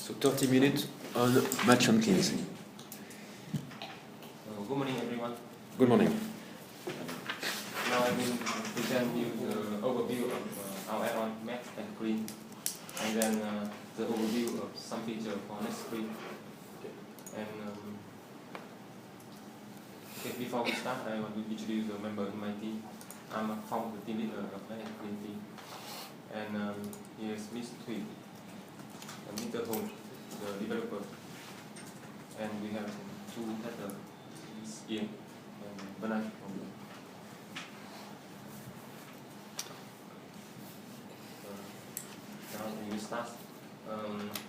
So 30 minutes on match and cleansing. Good morning, everyone. Good morning. Now I will present you the overview of our add-on Match and Clean, and then the overview of some features for Netscreen. And okay, before we start, I want to introduce the member in my team. I'm a founder team leader of Match and Clean team, and here's Miss Thuy, Mr. Hong, the developer, and we have two testers, Ian and Bernard. Now we will start.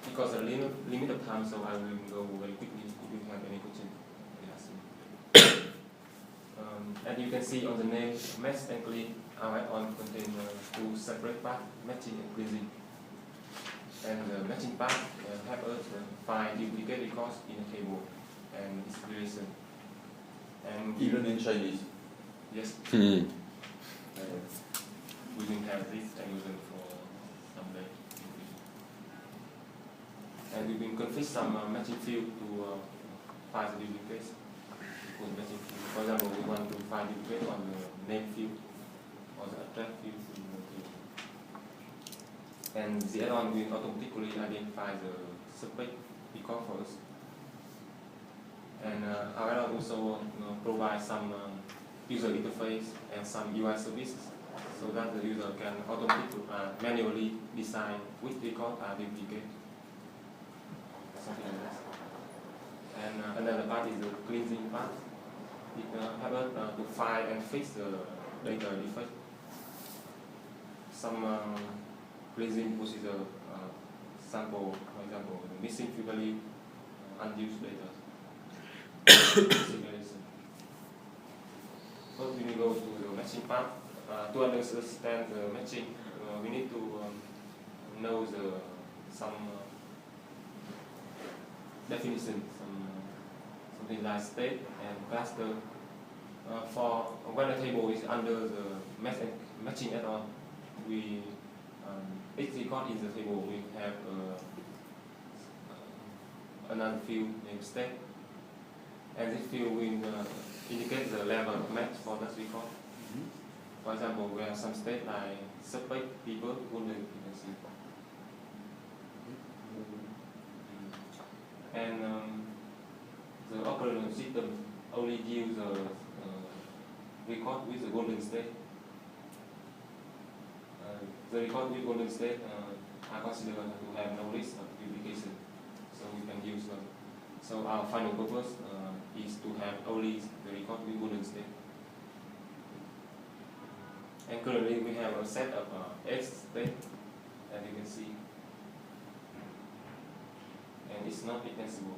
Because of limited time, so I will go very quickly. If you have any question, you ask me. And you can see on the name, Match and Clean, our add-on contains two separate parts, matching and cleansing. And the matching part help us find duplicate records in a table and its relation. And Even in Chinese. yes, Hmm. we will have this and use it for some day. And we will configure some matching field to find the duplicates. Matching field. For example, we want to find duplicate on the name field or the address field in the field. And the add-on will automatically identify the suspect record for us. And our add-on also provides some user interface and some UI services, so that the user can automatically manually decide which record are duplicated. Something like that. And another part is the cleansing part. It helps us to find and fix the data defect. Some cleansing procedure sample, for example, the missing field value, unused data. First, we will go to the matching part. To understand the matching, we need to know some definition, something like state and cluster. For when a table is under the matching add-on, we each record in the table we have another field named state, and this field will indicate the level of match for that record. For example, we have some state like suspect, people, wounded, you can see. And the operating system only gives the record with the golden state. The record with golden state are considered to have no risk of duplication, so we can use them. So our final purpose is to have only the record with golden state. And currently we have a set of X state, as you can see, and it's not extensible.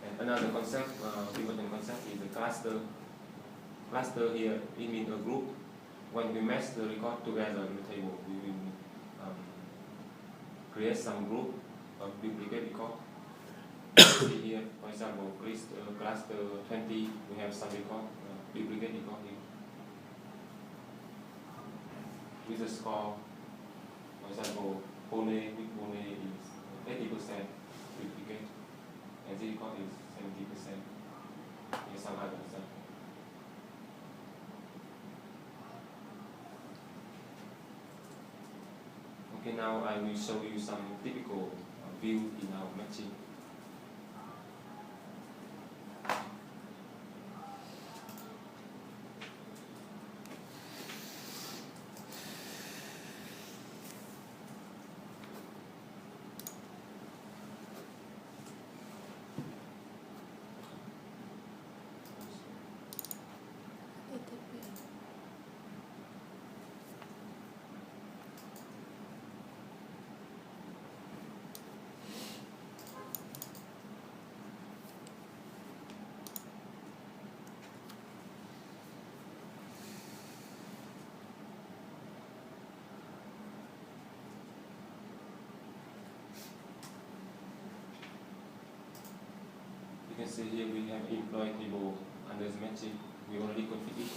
And another concept, important concept, is the cluster. Cluster here, it means a group. When we match the record together in the table, we will create some group of duplicate record. See here, for example, cluster 20, we have some record, duplicate record here. With the score, for example, Pone is 80% duplicate, and this record is 70%, and some other stuff. Okay, now I will show you some typical view in our matching. You can see here we have employee table under the matching. We already configured it,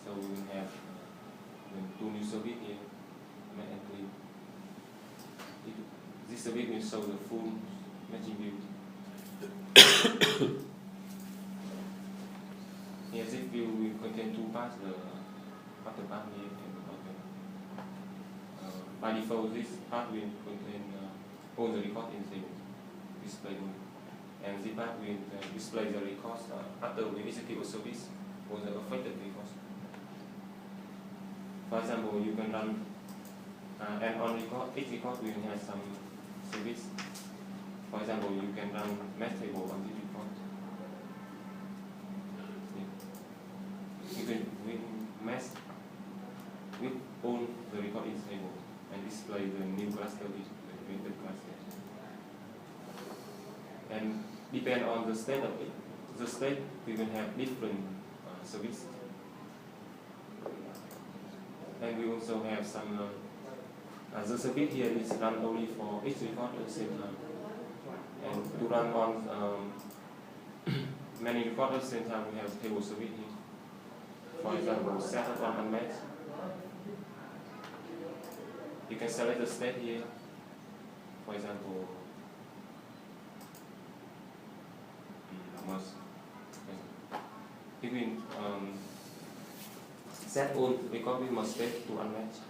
so we will have two new service here, Match and Clean. service will show the full matching view. Here this view will contain two parts, the upper part here and the outer. By default, this part will contain all the record in the display mode. And this part will display the records after we execute a service or the affected records. For example, you can run and on record, each record will have some service. For example, you can run match table on this record. You can match with all the record in table and display the new cluster with the created cluster. And depend on the state of it. The state we will have different service. And we also have some the service here is run only for each record at the same time. And to run on many records at the same time, we have table service here. For example, set up on unmatched. You can select the state here. For example, if we set all record we must state to unmatched.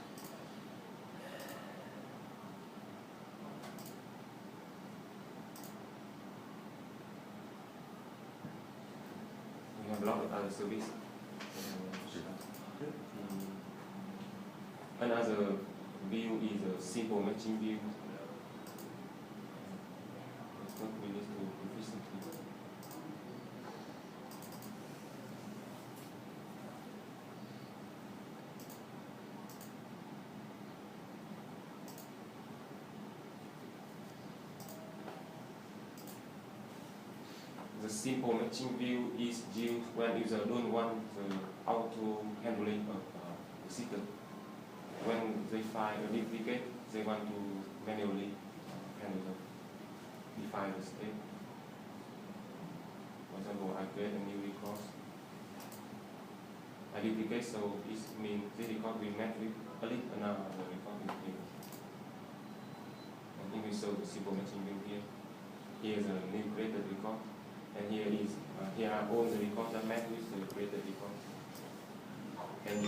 We have a lot of other service. Another view is a simple matching view. It's not really too efficiently. The simple matching view is used when user don't want the auto handling of the system. When they find a duplicate, they want to manually handle define the state. For example, I create a new record. I duplicate, so it means this record will match with at least another record in the table. And here we show the simple matching view here. Here is a new created record. And here are all the records that match with the created record. And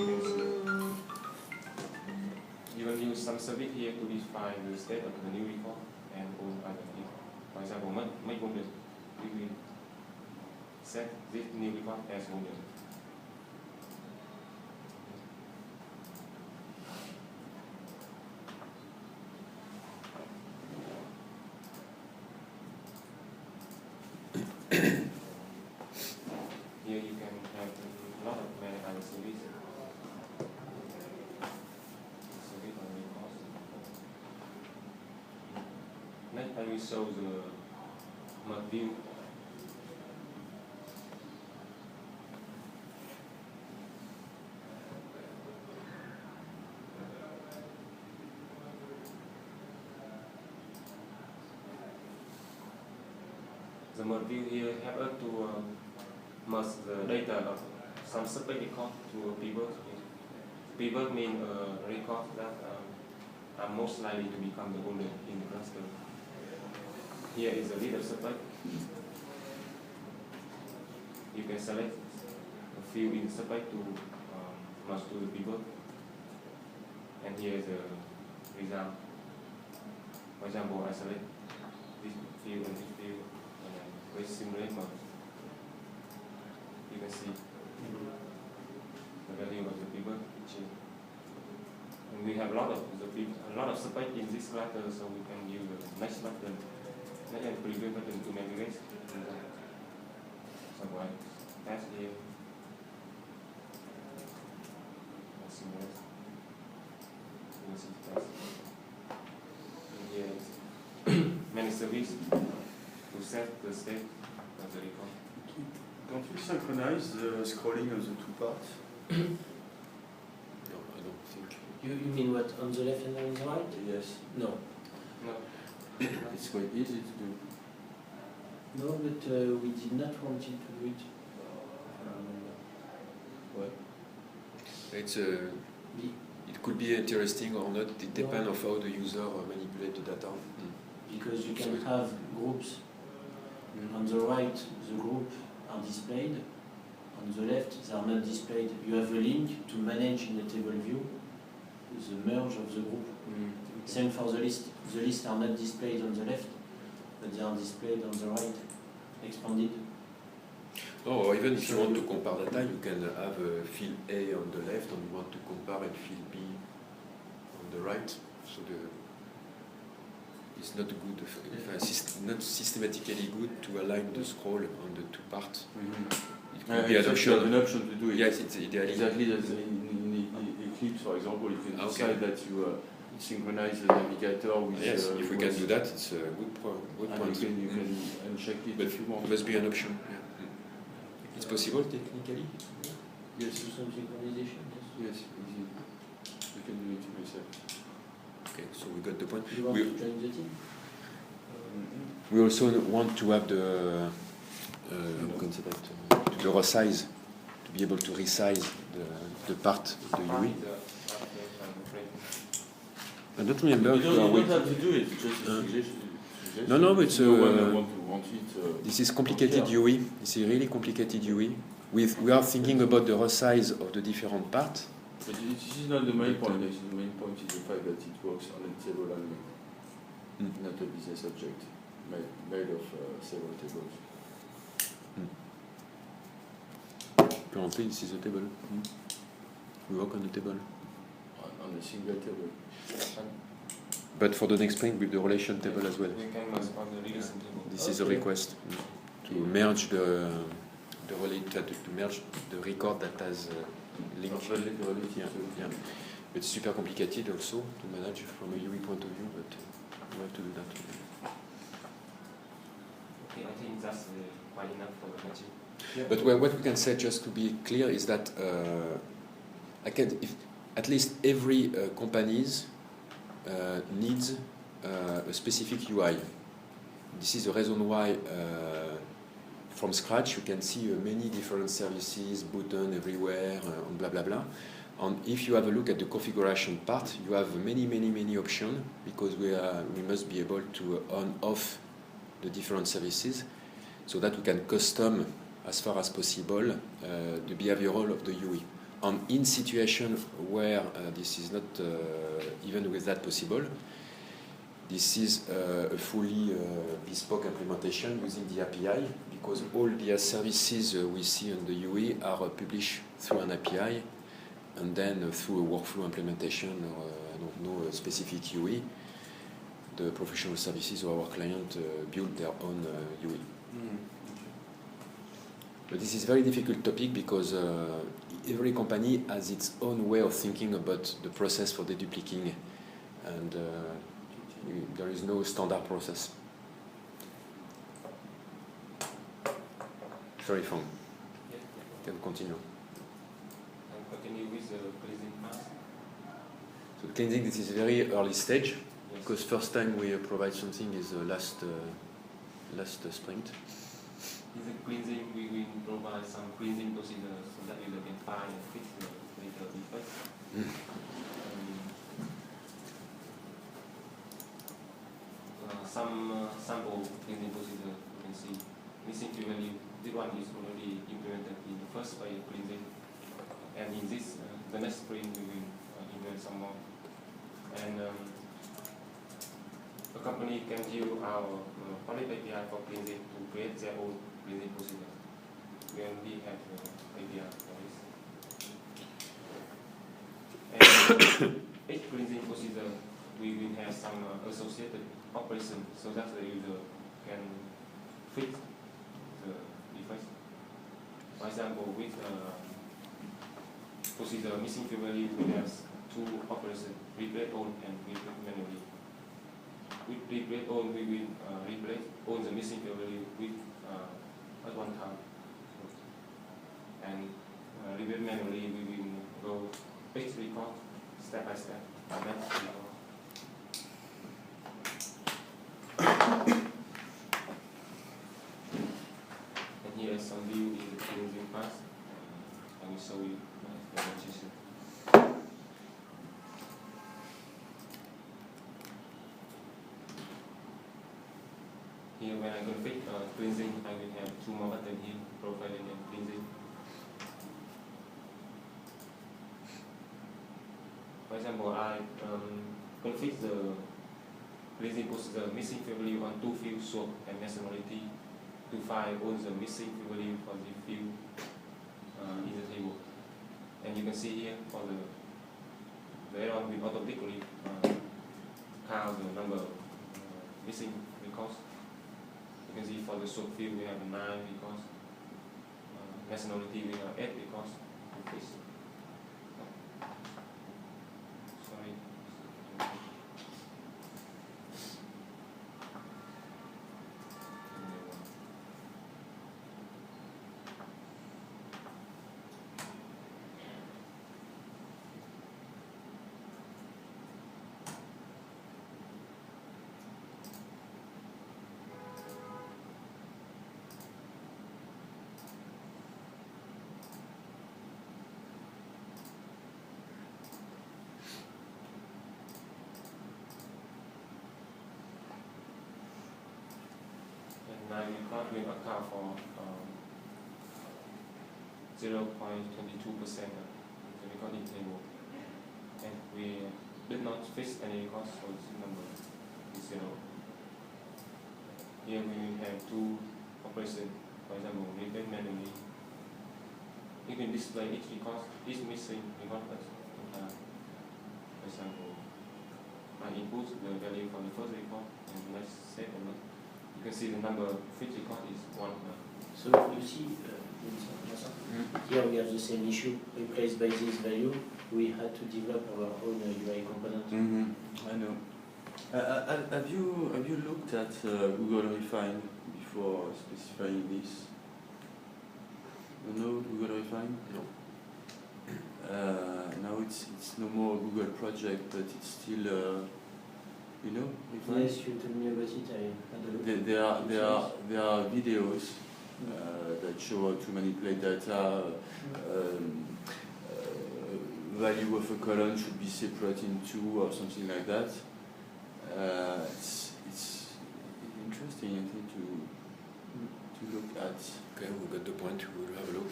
you can use some service here to define the state of the new record and all other here. For example, make wounded. We will set this new record as wounded. Here you can have a lot of many other services. Next, I will show the map view. The map view here helps us to merge the data of some separate record to a pivot. Pivot means a record that are most likely to become the owner in the cluster. Here is a leader separate. You can select a field in separate to merge to the pivot. And here is the result. For example, I select this field and this field and I press simulate merge. You can see the value of the pivot change. And we have a lot of support in this cluster, so we can use the next button, next and preview button to navigate. So I test here. Simulate. You can see test. And here is many services to set the state of the record. Don't you synchronize the scrolling of the two parts? No, I don't think. You mean what, on the left and on the right? Yes. No. No. It's quite easy to do. No, but we did not want him to do it. What? It's it could be interesting or not. It depends of how the user manipulate the data. because you can have groups. On the right, the group are displayed. On the left, they are not displayed. You have a link to manage in the table view the merge of the group. Same for the list. The lists are not displayed on the left, but they are displayed on the right, expanded. Oh, or even if you want to compare data, you can have field A on the left and you want to compare and field B on the right. So it's not good, not systematically good to align the scroll on the two parts. It could be an option. An option to do it. Yes, it's ideally. Exactly as in Eclipse, for example, you can decide that you synchronize the navigator with. Yes, if we can do that, it's a good point. You can uncheck it but if you want. It must be an option. Yeah. It's possible technically? Yes. Do some synchronization. Yes, easy. You can do it yourself. Okay, so we got the point. You want to join the team? We also want to have the the resize, to be able to resize the part of the UI. I don't remember. You don't have to do it, just a suggestion. No, it's want it. this is complicated UI. This is really complicated UI. We are thinking about the resize of the different parts. But this is not the main point. The main point is the fact that it works on a table only, not a business object made of several tables. Currently, this is a table. We work on the table. On a single table. But for the next sprint, with the relation table as well. We can merge on the relation table. This is a request to merge the record that has link. Yeah. It's super complicated also to manage from a UI point of view, but we have to do that. Okay, I think that's quite enough for the matching. Yeah. But what we can say, just to be clear, is that if at least every companies needs a specific UI. This is the reason why from scratch you can see many different services, button everywhere, and blah blah blah. And if you have a look at the configuration part, you have many options, because we must be able to on off the different services, so that we can custom as far as possible the behavioral of the UI. And in situation where this is not even with that possible, this is a fully bespoke implementation using the API, because all the services we see on the UI are published through an API, and then through a workflow implementation or I don't know, a specific UI, the professional services or our client build their own UI. But this is a very difficult topic, because every company has its own way of thinking about the process for deduplicating, and there is no standard process. Sorry, Fong. Yeah. Can continue. And continue with the cleansing part. So cleansing, this is a very early stage, Yes. because first time we provide something is last sprint. In the cleansing, we will provide some cleansing procedures so that you can find and fix the little defects. Some sample cleansing procedure you can see. Missing key value, this one is already implemented in the first phase of cleansing. And in this, the next sprint, we will implement some more. And a company can use our public API for cleansing to create their own cleansing procedure. We already have API for this. And each cleansing procedure, we will have some associated operation, so that the user can fix the defect. For example, with procedure missing key value, we have two operations: replace all and replace manually. With replace all, we will replace all the missing key value with at one time, and replace manually, we will go each record step by step. And here is some view in the cleansing part. I will show you the demonstration. Here when I config cleansing, I will have two more buttons here, profiling and cleansing. For example, I config the cleansing procedure missing value on two fields, swap and nationality, to find all the missing value for the field in the table. And you can see here for the error will automatically count the number of missing records. You can see for the swap field we have 9 records, nationality we have 8 records. Sorry. Now we account for 0.22% of the recording table, and we did not fix any records, so this number is 0. Here we have two operations. For example, we can manually you can display each record, each missing record at the time. For example, I input the value for the first record and let's save a lot. You can see the number of each record is 1. So you see, here we have the same issue. Replaced by this value, we had to develop our own UI component. I know. Have you looked at Google Refine before specifying this? You know Google Refine? No. Now it's no more a Google project, but it's still you know Refine? Yes, you told me about it. I had a look. There are videos that show how to manipulate data. Value of a column should be separate in 2 or something like that. It's interesting, I think, to look at. Okay, we got the point. We will have a look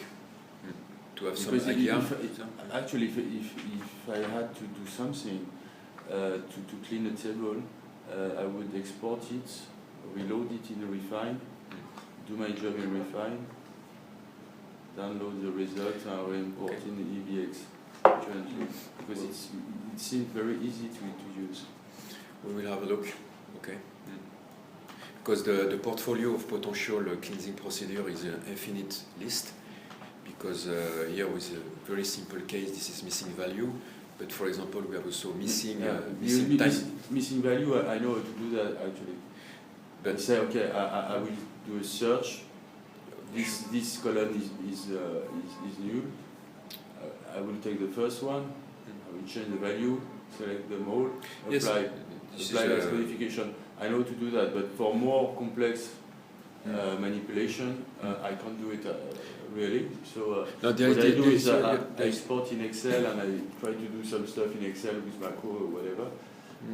to have Because some idea. Actually, if I had to do something to clean a table, I would export it, reload it in Refine, do my job in Refine, download the result and re-import in the EBX. Because it seems very easy to use. We will have a look. Okay. Because the portfolio of potential cleansing procedure is an infinite list. Because here with a very simple case, this is missing value. But for example, we have also missing time. Missing value. I know how to do that actually. But say, okay, I will do a search. This column is null. I will take the first one. I will change the value, select them all, apply the modification. I know to do that, but for more complex manipulation, I can't do it really. So what I do is I export in Excel and I try to do some stuff in Excel with macro or whatever.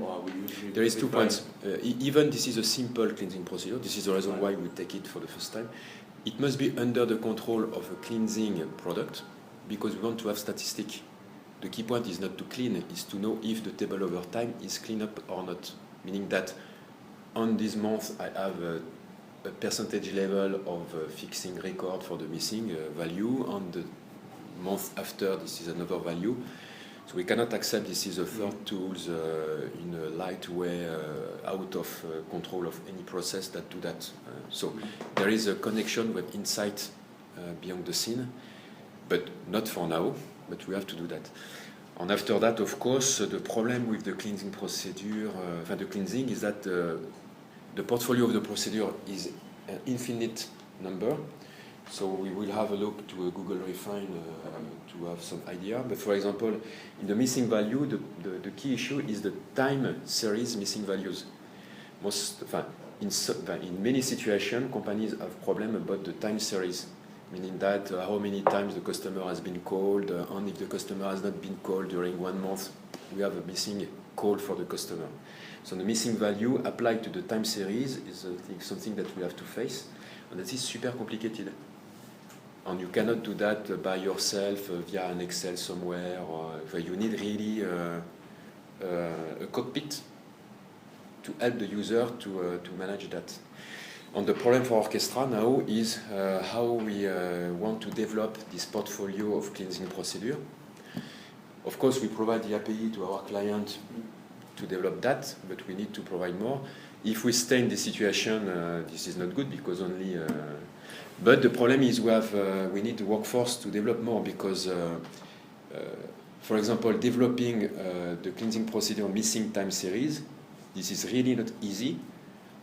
Or I will use there is 2 points. Even this is a simple cleansing procedure. This is the reason why we take it for the first time. It must be under the control of a cleansing product because we want to have statistic. The key point is not to clean, is to know if the table over time is cleaned up or not. Meaning that on this month I have a percentage level of fixing record for the missing value. On the month after, this is another value. So we cannot accept this is a third tools in a light way out of control of any process that do that. So there is a connection with insight beyond the scene, but not for now, but we have to do that. And after that, of course, the problem with the cleansing procedure, the cleansing is that the portfolio of the procedure is an infinite number. So we will have a look to a Google Refine to have some idea. But for example, in the missing value, the key issue is the time series missing values. In many situations, companies have problem about the time series, meaning that how many times the customer has been called, and if the customer has not been called during 1 month, we have a missing call for the customer. So the missing value applied to the time series is something that we have to face, and that is super complicated. And you cannot do that by yourself via an Excel somewhere, or you need really a cockpit to help the user to manage that. And the problem for Orchestra now is how we want to develop this portfolio of cleansing procedure. Of course, we provide the API to our client to develop that, but we need to provide more. If we stay in this situation, this is not good because only. But the problem is we need the workforce to develop more because, for example, developing the cleansing procedure missing time series, this is really not easy.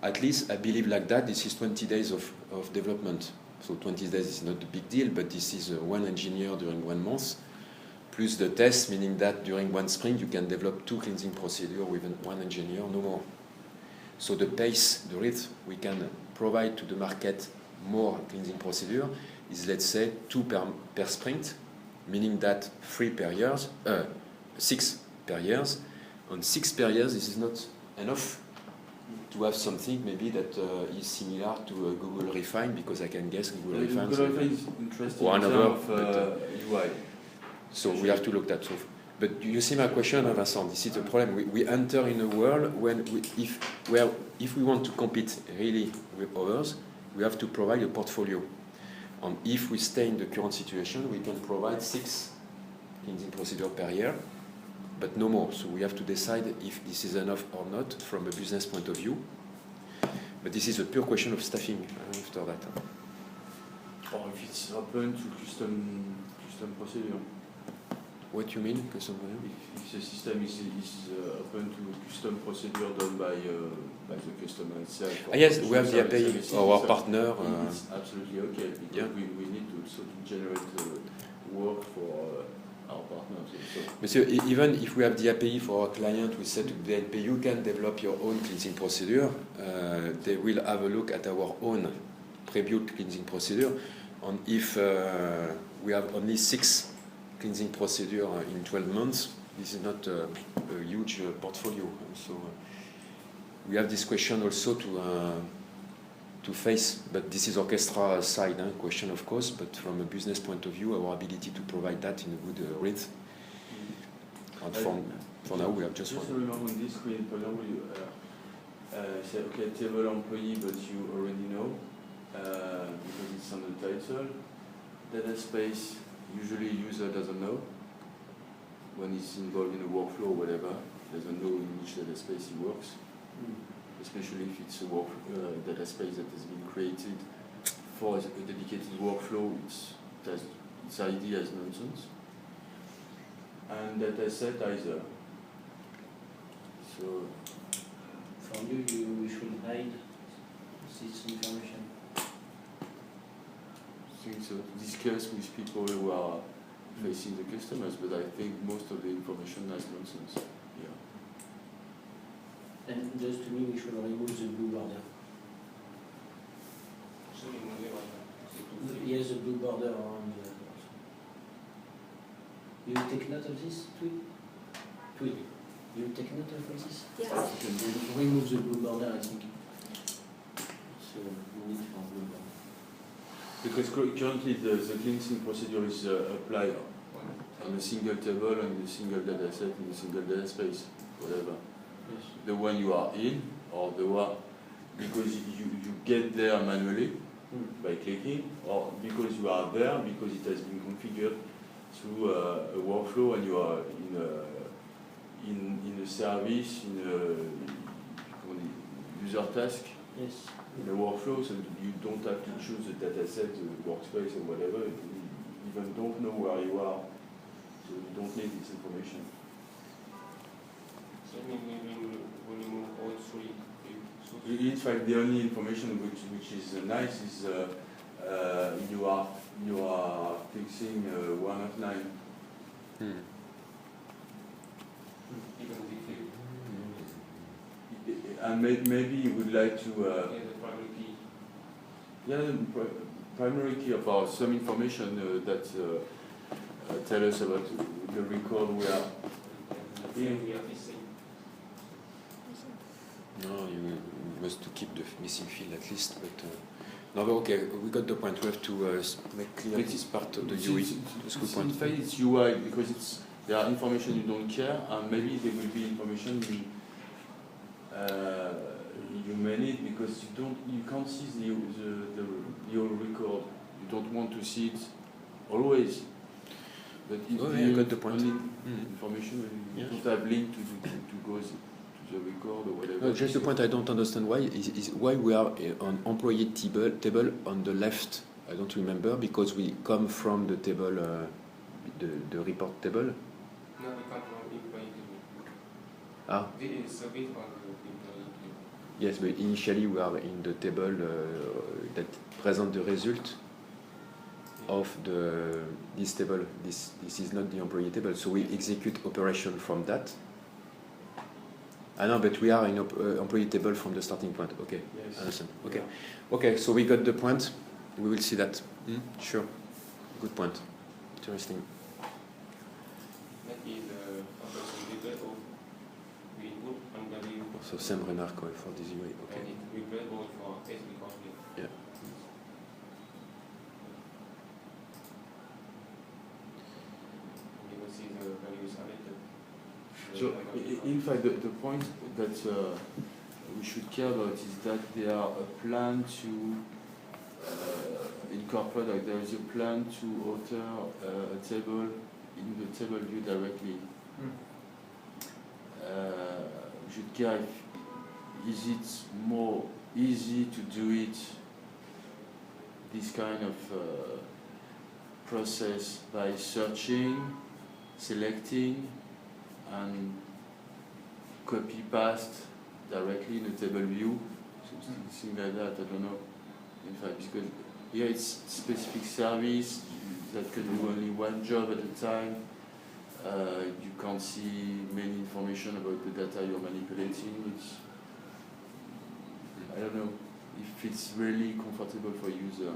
At least I believe like that, this is 20 days of development. So 20 days is not a big deal, but this is one engineer during 1 month, plus the test, meaning that during 1 sprint you can develop 2 cleansing procedures with 1 engineer, no more. So the pace, the rate we can provide to the market more cleansing procedure is, let's say, 2 per sprint, meaning that 3 per year, 6 per year. On 6 per year, this is not enough to have something maybe that is similar to Google Refine, because I can guess Google Refine is interesting or in another terms of UI. So we have to look at that. But you see my question, Vincent, this is the problem. We enter in a world when if we want to compete really with others, we have to provide a portfolio. And if we stay in the current situation, we can provide 6 cleansing procedures per year, but no more. So we have to decide if this is enough or not from a business point of view. But this is a pure question of staffing after that. Or if it's open to custom procedure. What you mean, custom procedure? If the system is open to custom procedure done by the customer itself. Yes, we have the API, our partner. It's absolutely okay, because we need to generate work for our partners. So even if we have the API for our client, we said to the API, you can develop your own cleansing procedure. They will have a look at our own pre-built cleansing procedure. And if we have only 6 cleansing procedure in 12 months, this is not a huge portfolio. So we have this question also to face, but this is Orchestra side question, of course, but from a business point of view, our ability to provide that in a good rate. And for now, we have just one. Just remember on this screen, for example, you say, okay, table employee, but you already know, because it's on the title. Data space, usually user doesn't know when he's involved in a workflow or whatever, doesn't know in which data space he works, especially if it's a data space that has been created for a dedicated workflow. Its idea is nonsense. And data set either. So for you should hide this information. Things to discuss with people who are facing the customers, but I think most of the information is nonsense. Yeah. And just to me, we should remove the blue border. So Yes, the blue border around the. You take note of this, Tweet? You take note of this? Yes. You can remove the blue border, I think. So we need for blue border. Because currently the cleansing procedure is applied on a single table, on a single data set, in a single data space, whatever. Yes. The one you are in, or the one, because you get there manually by clicking, or because you are there, because it has been configured through a workflow and you are in a service, in a user task. Yes. In a workflow, so you don't have to choose a data set, a workspace, or whatever. You even don't know where you are, so you don't need this information. So when you move all 3 In fact, the only information which is nice is you are fixing 1 of 9. even the field. And maybe you would like to. The primary key. Yeah, the primary key about some information that tell us about the record we are in. We have this thing. No, you must to keep the missing field at least. But no, but okay, we got the point. We have to make clear this part of the UI. That's a good point. In fact, it's UI because there are information you don't care, and maybe there will be information you may need because you can't see the old record. You don't want to see it always. But if you got the point. Information, you don't have link to go to the record or whatever. No, just the point I don't understand why is why we are on employee table on the left. I don't remember because we come from the table, the report table. No, we come from employee table. Ah. This is service on the employee table. Yes, but initially we are in the table that present the result of this table. This is not the employee table, so we execute operation from that. No, but we are in employee table from the starting point. Okay, yes. Understand. Okay, Yeah. Okay. So we got the point. We will see that. Sure. Good point. Interesting. That is operation replay or we put on the view. So same remark for this UI. Okay. And it replay all for test recording. Yeah. You will see the values are later. So, in fact, the point that we should care about is that there are a plan to incorporate, like there is a plan to alter a table in the table view directly. We should care if, is it more easy to do it, this kind of process by searching, selecting, and copy paste directly in the table view, something like that. I don't know. In fact, because here it's specific service that can do only one job at a time. You can't see many information about the data you're manipulating. I don't know if it's really comfortable for user.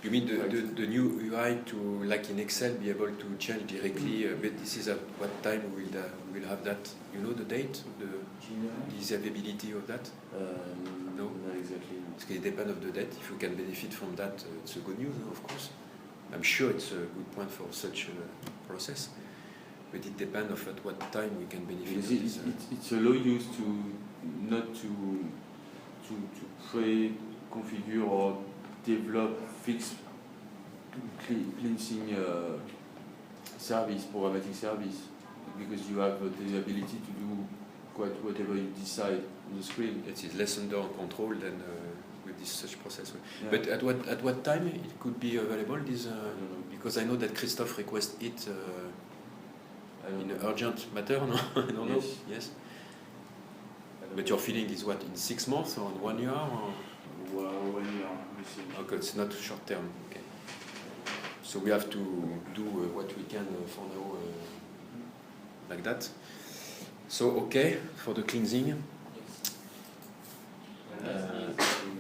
You mean the new UI to, like in Excel, be able to change directly? But this is at what time we will have that? You know the date, the usability of that? No, not exactly. It depends of the date. If you can benefit from that, it's a good news, of course. I'm sure it's a good point for such a process. But it depends of at what time we can benefit. It's allow you to not to pre-configure or develop fixed cleansing service, programmatic service, because you have the ability to do quite whatever you decide on the screen. It is less under control than with this such process. Yeah. But at what time it could be available? This I don't know. because I know that Christophe requests it I don't in know. an urgent matter. No, I don't know. Yes. Yes. I don't But know. your feeling is what, in 6 months or in 1 year? Or? Well, when you are missing. Okay, it's not short term. Okay. So we have to do what we can for now, like that. So okay for the cleansing. Yes. And next is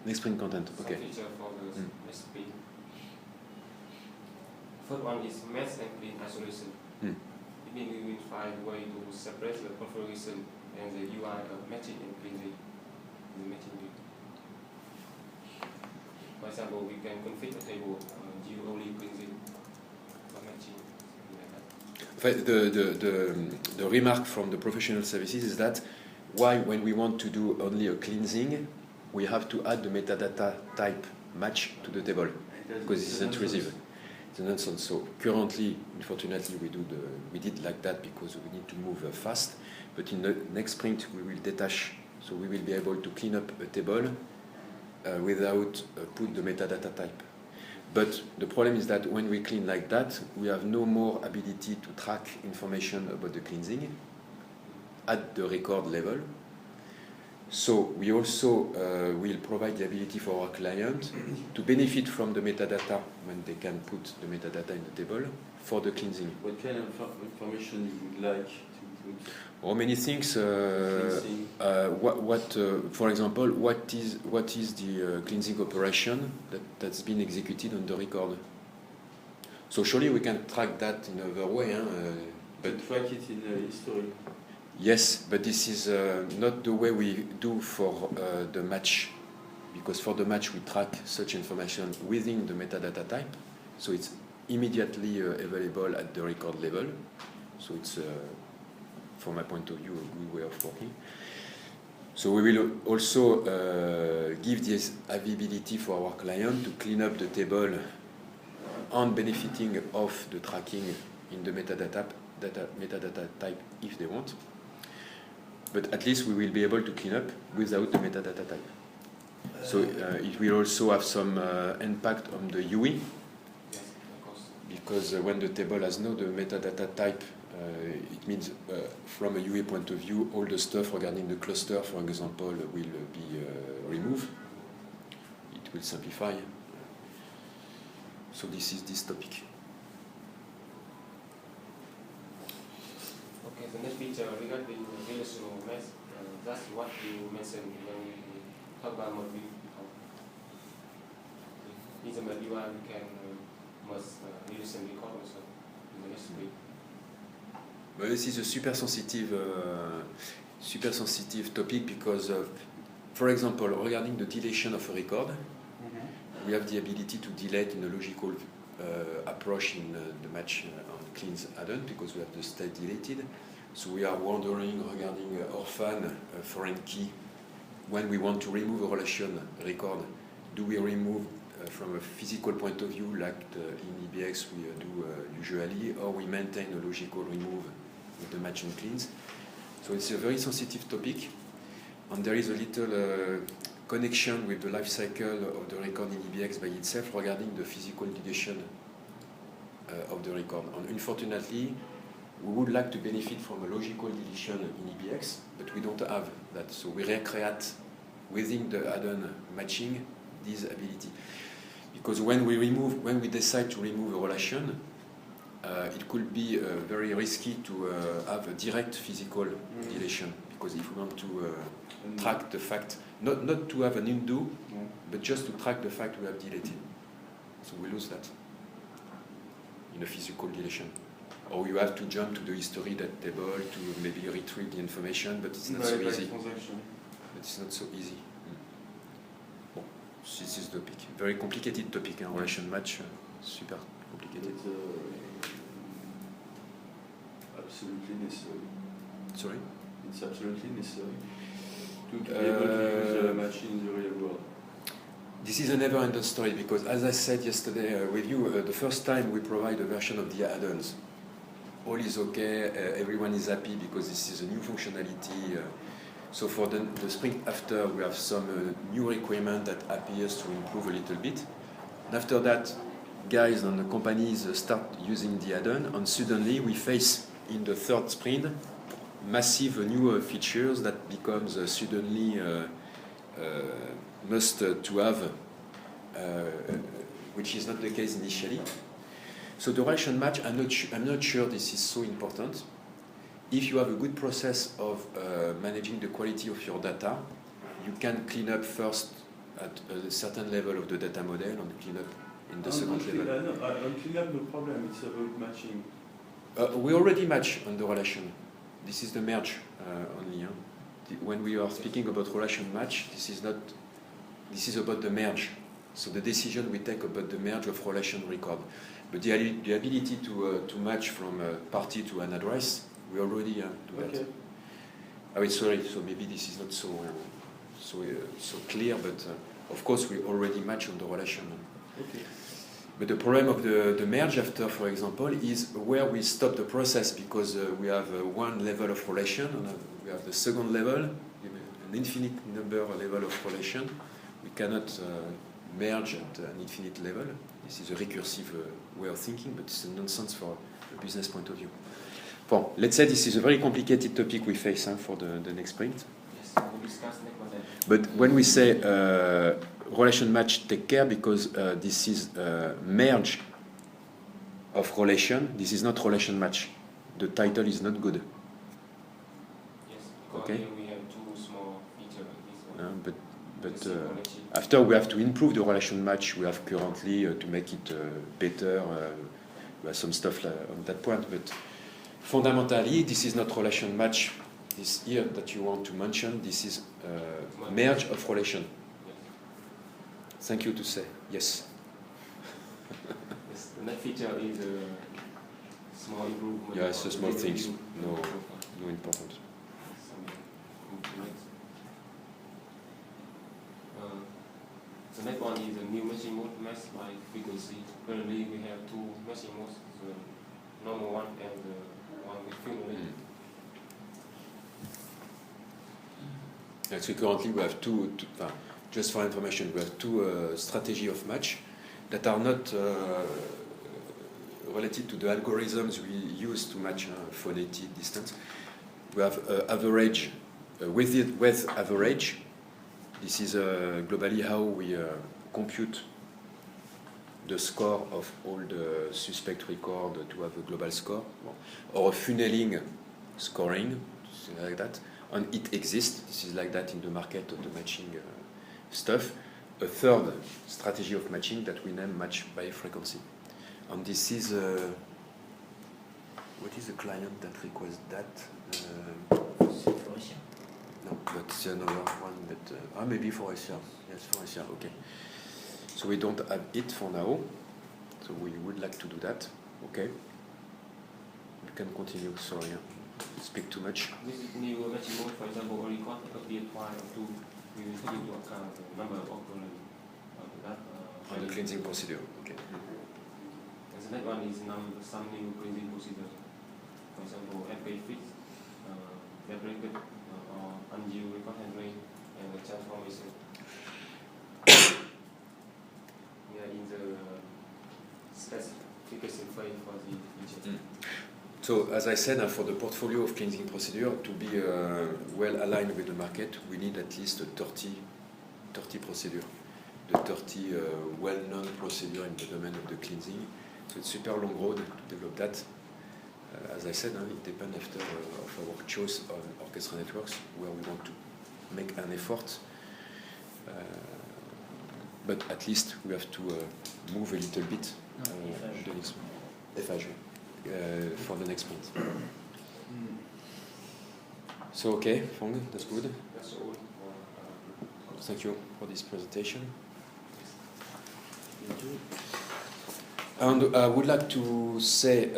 Next print content. some Okay. feature for the SP. First one is match and clean isolation. It means we will find a way to separate the configuration and the UI of matching and cleansing in the matching view. For example, we can configure a table view only cleansing or matching, something like that. The remark from the professional services is that why, when we want to do only a cleansing, we have to add the metadata type match to the table because it's intrusive. It's a nonsense. So currently, unfortunately, we did like that because we need to move fast. But in the next sprint, we will detach. So we will be able to clean up a table without put the metadata type. But the problem is that when we clean like that, we have no more ability to track information about the cleansing at the record level. So we also will provide the ability for our client to benefit from the metadata when they can put the metadata in the table for the cleansing. What kind of information you would like to put? Or many things. Cleansing. For example, what is the cleansing operation that's been executed on the record? So surely we can track that in another way. But track it in history. Yes, but this is not the way we do for the match, because for the match we track such information within the metadata type, so it's immediately available at the record level. So it's, from my point of view, a good way of working. So we will also give this availability for our client to clean up the table and benefiting of the tracking in the metadata type if they want. But at least we will be able to clean up without the metadata type. So it will also have some impact on the UE. Yes, of course. Because when the table has no the metadata type, it means from a UE point of view, all the stuff regarding the cluster, for example, will be removed. It will simplify. So this is this topic. Okay, the next feature regarding relational mesh, that's what you mentioned when we talk about module. In the module, we can merge relation record also in the next week. Well, this is a super sensitive topic because, for example, regarding the deletion of a record, we have the ability to delete in a logical approach in the match on cleans add-on because we have the state deleted. So we are wondering regarding orphan foreign key. When we want to remove a relation record, do we remove from a physical point of view like in EBX we do usually, or we maintain a logical remove with the match and cleans? So it's a very sensitive topic, and there is a little connection with the life cycle of the record in EBX by itself regarding the physical deletion of the record. And unfortunately, we would like to benefit from a logical deletion in EBX, but we don't have that. So we recreate within the add-on matching this ability. Because when we decide to remove a relation, it could be very risky to have a direct physical deletion. Because if we want to track the fact, not to have an undo, but just to track the fact we have deleted. So we lose that in a physical deletion. Or you have to jump to the history that table to maybe retrieve the information, but it's not so easy. But it's not so easy. Bon, this is the topic. Very complicated topic, relation match, super complicated. It's absolutely necessary. Sorry? It's absolutely necessary to be able to use the match in the real world. This is a never-ending story because, as I said yesterday with you, the first time we provide a version of the add-ons, all is okay, everyone is happy because this is a new functionality. So for the sprint after, we have some new requirement that appears to improve a little bit. And after that, guys and the companies start using the add-on, and suddenly we face in the third sprint massive new features that becomes suddenly must to have, which is not the case initially. So the relation match, I'm not sure this is so important. If you have a good process of managing the quality of your data, you can clean up first at a certain level of the data model and clean up in the second level. On clean up, no problem. It's about matching. We already match on the relation. This is the merge only. When we are speaking about relation match, this is about the merge. So the decision we take about the merge of relation record. But the ability to match from a party to an address, we already do that. Oh, sorry. So maybe this is not so clear, but of course we already match on the relation. Okay. But the problem of the merge after, for example, is where we stop the process because we have one level of relation and we have the second level, an infinite number level of relation. We cannot merge at an infinite level. This is a recursive way of thinking, but it's a nonsense for a business point of view. Well, let's say this is a very complicated topic we face for the next sprint. Yes, we'll discuss next one. But when we say relation match, take care because this is merge of relation. This is not relation match. The title is not good. Yes, because okay. Here we have two small features. But after we have to improve the relation match we have currently to make it better. We have some stuff on that point, but fundamentally, this is not relation match. This here that you want to mention, this is merge of relation. Thank you to say. Yes. Yes, the next feature is a small improvement. Yeah, it's a small table things. view. No important. Some improvements. The next one is a new machine mode mesh, like we could see. Currently we have two machine modes, the normal one and the one with Funnel. Actually, currently we have two just for information, we have two strategy of match that are not related to the algorithms we use to match phonetic distance. We have average, with average. This is globally how we compute the score of all the suspect record to have a global score, or a funneling scoring, something like that. And it exists. This is like that in the market of the matching stuff. A third strategy of matching that we name match by frequency. And this is what is the client that requests that? No, that's another one that maybe for SR. Yes, for SR. Okay. So we don't have it for now. So we would like to do that. Okay. We can continue. Sorry, speak too much. This new matching mode, for example, or record could be applied to. We will take into account the number of occurrences of that. On the cleansing procedure. Okay. And the next one is some new cleansing procedure. For example, FK fix, fabricated, or undue record handling, and the transformation. We are in the specification phase for the feature. So, as I said, for the portfolio of cleansing procedure to be well aligned with the market, we need at least 30 procedure, the 30 well-known procedure in the domain of the cleansing. So it's super long road to develop that. As I said, it depends after of our choice on orchestra networks where we want to make an effort. But at least we have to move a little bit the next one. For the next month. So okay, Fong, that's good. That's all. Thank you for this presentation. And I would like to say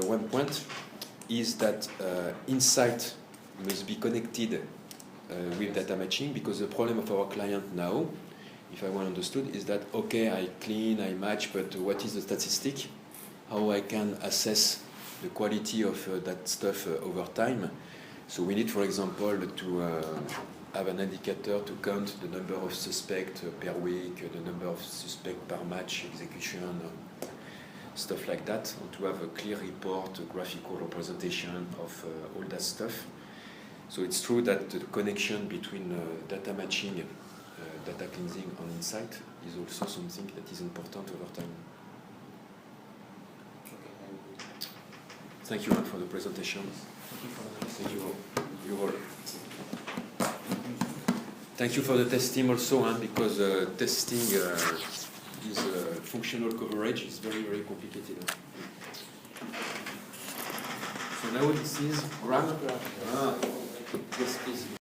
one point is that Insight must be connected with data matching, because the problem of our client now, if I well understood, is that okay, I clean, I match, but what is the statistic? How I can assess the quality of that stuff over time. So we need, for example, to have an indicator to count the number of suspects per week, the number of suspects per match execution, stuff like that, and to have a clear report, a graphical representation of all that stuff. So it's true that the connection between data matching, data cleansing, and Insight is also something that is important over time. Thank you for the presentation. Thank you. Thank you for the testing also, because testing is functional coverage is very, very complicated. So now this is Graham. Yes, please.